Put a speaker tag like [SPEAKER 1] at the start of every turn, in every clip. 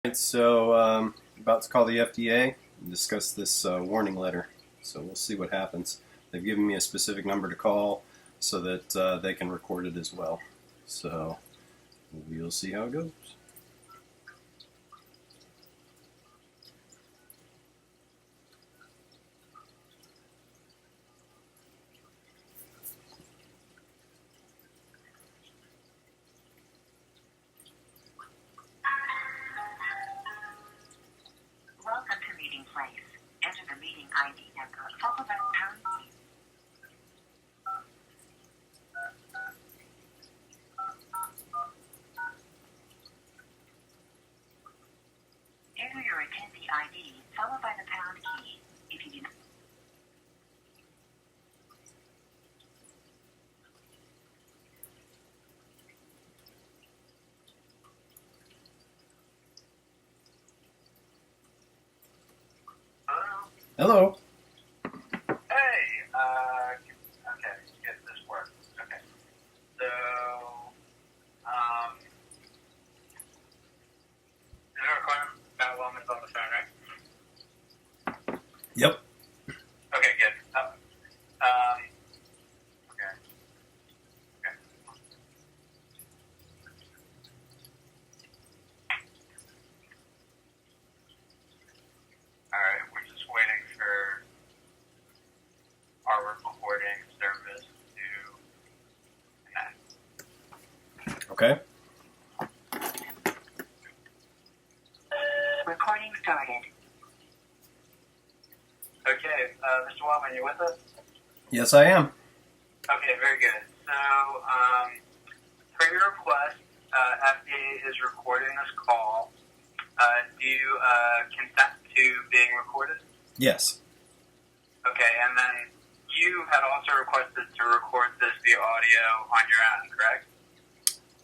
[SPEAKER 1] Right, so about to call the FDA and discuss this warning letter. So we'll see what happens. They've given me a specific number to call so that they can record it as well. So we'll see how it goes.
[SPEAKER 2] Welcome to meeting place. Enter the meeting ID number followed by the pound key. Enter your attendee ID followed by the pound key. If you do not
[SPEAKER 1] Hello.
[SPEAKER 3] Hey, okay, get this works. Okay, so, is there a requirement about Wellman's on the phone, right?
[SPEAKER 1] Yep.
[SPEAKER 3] Okay, good. Okay. Okay. Alright, we're just waiting for our recording service to connect.
[SPEAKER 1] Okay.
[SPEAKER 2] recording started.
[SPEAKER 3] Okay, Mr. Wellman, you with us?
[SPEAKER 1] Yes, I am.
[SPEAKER 3] Okay, very good. So, per your request, FDA is recording this call. Do you consent to being recorded?
[SPEAKER 1] Yes.
[SPEAKER 3] Okay, and then you had also requested to record this via audio on your end, correct?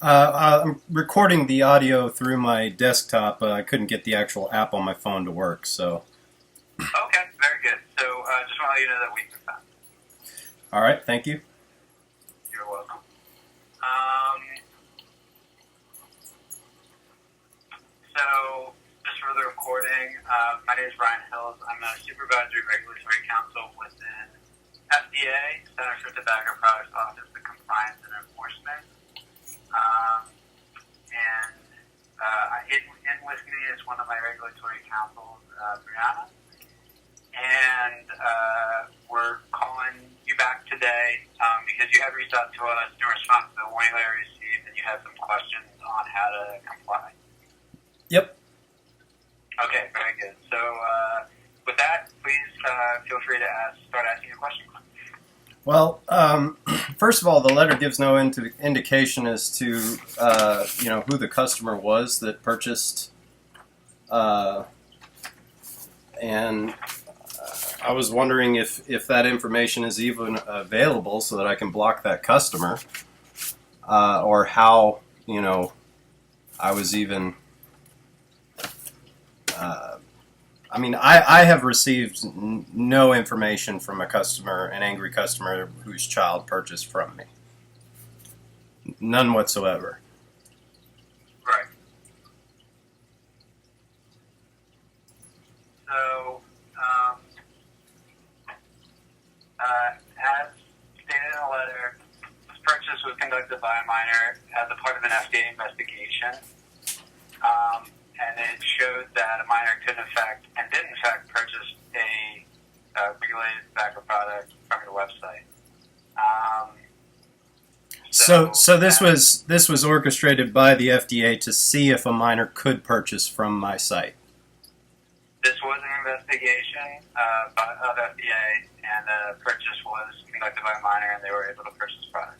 [SPEAKER 1] I'm recording the audio through my desktop. I couldn't get the actual app on my phone to work, so.
[SPEAKER 3] Okay, very good. So, just want to let you know that we consent.
[SPEAKER 1] All right, thank you.
[SPEAKER 3] You're welcome. So, just for the recording, my name is Brian Hills. I'm a supervisory regulatory counsel within FDA, Center for Tobacco Products Office of Compliance and Enforcement. In with me is one of my regulatory counsels, Brianna. And we're calling you back today because you had reached out to us in response to the warning letter received, and you had some questions on how to comply.
[SPEAKER 1] Yep.
[SPEAKER 3] Okay, very good. So with that, please feel free to start asking your questions.
[SPEAKER 1] Well, first of all, the letter gives no indication as to who the customer was that purchased, and I was wondering if that information is even available so that I can block that customer, or how I was even. I have received no information from an angry customer whose child purchased from me. None whatsoever.
[SPEAKER 3] Right. So, as stated in the letter, this purchase was conducted by a minor as a part of an FDA investigation. And it showed that a minor could in fact, and did in fact, purchase a regulated tobacco product from your website.
[SPEAKER 1] So this was orchestrated by the FDA to see if a minor could purchase from my site.
[SPEAKER 3] This was an investigation of FDA, and the purchase was conducted by a minor, and they were able to purchase the product.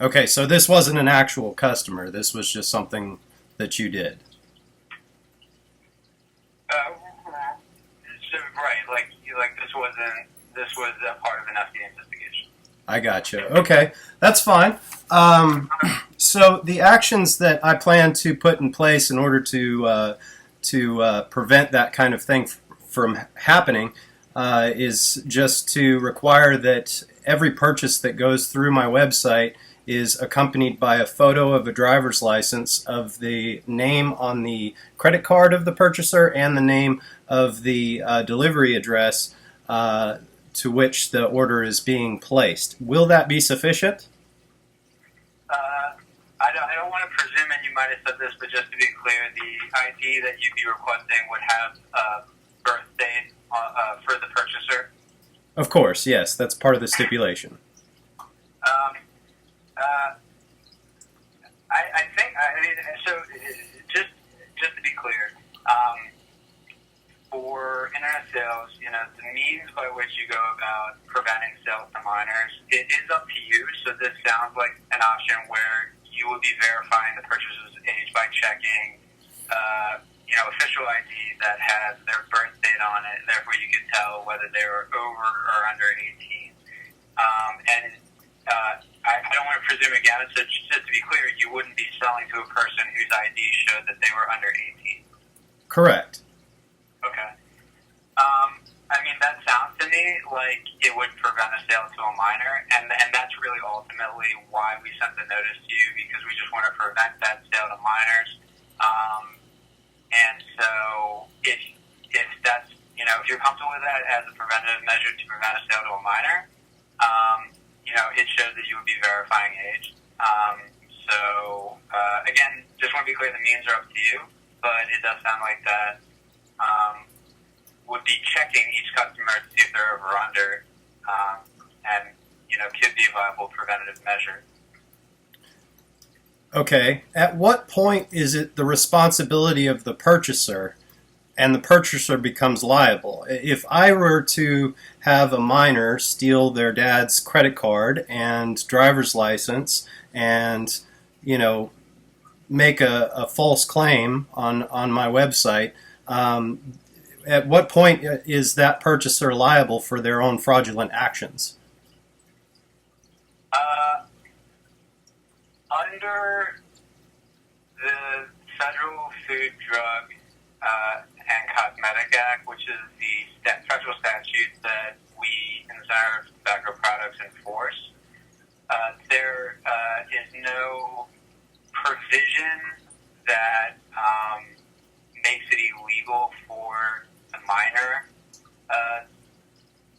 [SPEAKER 1] Okay, so this wasn't an actual customer. This was just something that you did. Like this was a part of an FDA investigation. I gotcha. Okay, that's fine. So the actions that I plan to put in place in order to prevent that kind of thing from happening is just to require that every purchase that goes through my website is accompanied by a photo of a driver's license of the name on the credit card of the purchaser and the name of the delivery address to which the order is being placed. Will that be sufficient?
[SPEAKER 3] I don't want to presume, and you might have said this, but just to be clear, the ID that you'd be requesting would have birth date for the purchaser?
[SPEAKER 1] Of course, yes. That's part of the stipulation.
[SPEAKER 3] Just to be clear, for internet sales, the means by which you go about preventing sales to minors, it is up to you. So this sounds like an option where you would be verifying the purchaser's age by checking, official ID that has their birth date on it. Therefore, you can tell whether they were over or under 18. I don't want to presume again. So just to be clear, you wouldn't be selling to a person whose ID showed that they were under 18.
[SPEAKER 1] Correct.
[SPEAKER 3] Okay. That sounds to me like it would prevent a sale to a minor, and that's really ultimately why we sent the notice to you, because we just want to prevent that sale to minors. And so if that's, if you're comfortable with that as a preventative measure to prevent a sale to a minor, it shows that you would be verifying age. Again, just want to be clear, the means are up to you, but it does sound like that would be checking each customer to see if they're over or under, and could be a viable preventative measure.
[SPEAKER 1] Okay. At what point is it the responsibility of the purchaser and the purchaser becomes liable? If I were to have a minor steal their dad's credit card and driver's license and, make a false claim on my website, at what point is that purchaser liable for their own fraudulent actions?
[SPEAKER 3] Under the Federal Food, Drug, and Cosmetic Act, which is the federal statute that we in the Center of Tobacco Products enforce, there is no provision that makes it illegal for a minor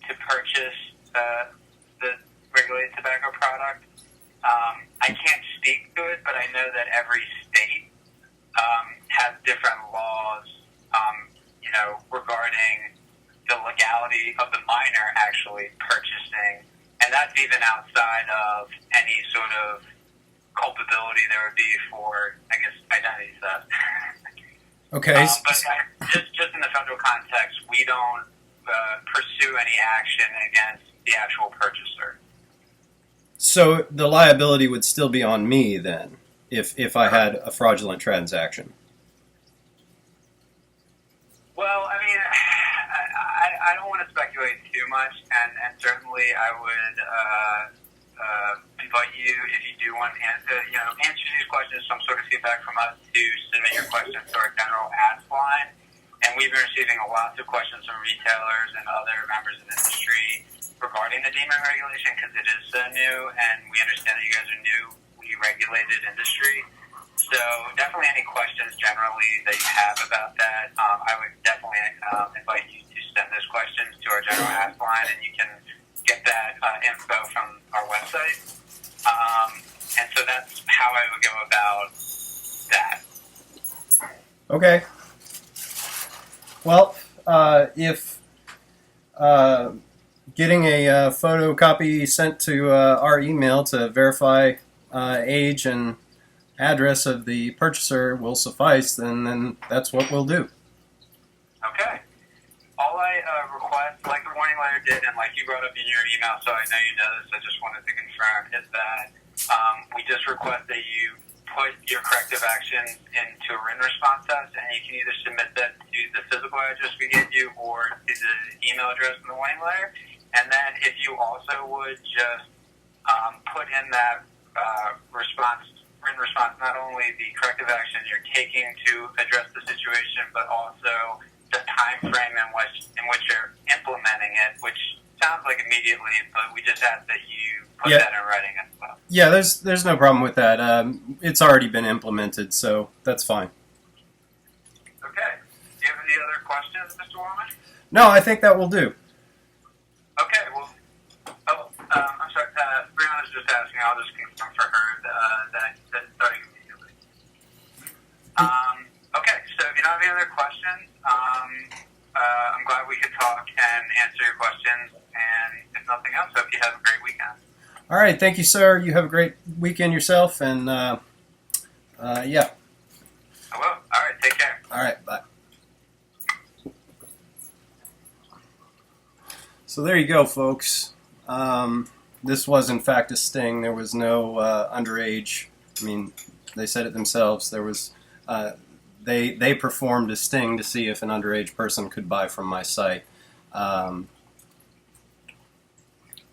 [SPEAKER 3] to purchase the regulated tobacco product. I can't speak to it, but I know that every state has different laws, regarding the legality of the minor actually purchasing, and that's even outside of any sort of culpability there would be for, I guess, identity theft.
[SPEAKER 1] Okay.
[SPEAKER 3] But just in the federal context, we don't pursue any action against the actual purchaser.
[SPEAKER 1] So the liability would still be on me then, if I had a fraudulent transaction.
[SPEAKER 3] Well, I don't want to speculate too much, and certainly I would invite you, if you do want to answer these questions, some sort of feedback from us, to submit your questions to our general ask line. And we've been receiving lots of questions from retailers and other members of the industry regarding the deeming regulation, because it is so new, and we understand that you guys are newly regulated industry. So definitely any questions generally that you have about that, I would definitely invite you to send those questions to our general ask line, and you can get that info from our website. And so that's how I would go about that.
[SPEAKER 1] Okay. Well, if getting a photocopy sent to our email to verify age and address of the purchaser will suffice, then that's what we'll do.
[SPEAKER 3] Okay. All I request, like the warning letter did, and like you brought up in your email, so I know you know this, I just wanted to confirm, is that we just request that you put your corrective actions into a written response to us, and you can either submit that to the physical address we gave you or to the email address in the warning letter. And then if you also would just put in that written response, not only the corrective action you're taking to address the situation, but also the time frame in which you're implementing it, which sounds like immediately, but we just ask that you put that in writing as well.
[SPEAKER 1] Yeah, there's no problem with that. It's already been implemented, so that's fine.
[SPEAKER 3] Okay. Do you have any other questions, Mr. Warman?
[SPEAKER 1] No, I think that will do.
[SPEAKER 3] Okay, well, I'm sorry, Brianna's just asking, I'll just confirm for her that it's starting immediately. Okay, so if you don't have any other questions, I'm glad we could talk and answer your questions, and if nothing else, hope you have a great weekend.
[SPEAKER 1] All right, thank you, sir. You have a great weekend yourself, and yeah.
[SPEAKER 3] I will. All right, take care.
[SPEAKER 1] All right, bye. So there you go, folks. This was, in fact, a sting. There was no underage. I mean, they said it themselves. There was. They performed a sting to see if an underage person could buy from my site.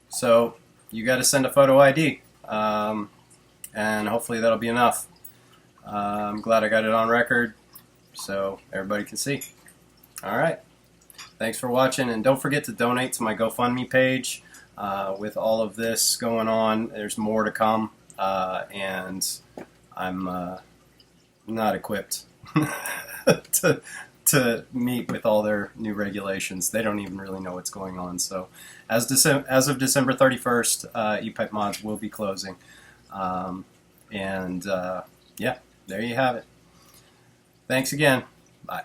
[SPEAKER 1] So you got to send a photo ID, and hopefully that'll be enough. I'm glad I got it on record, so everybody can see. All right. Thanks for watching, and don't forget to donate to my GoFundMe page. With all of this going on, there's more to come, and I'm not equipped to meet with all their new regulations. They don't even really know what's going on. So as of December 31st, ePipeMods will be closing. Yeah, there you have it. Thanks again. Bye.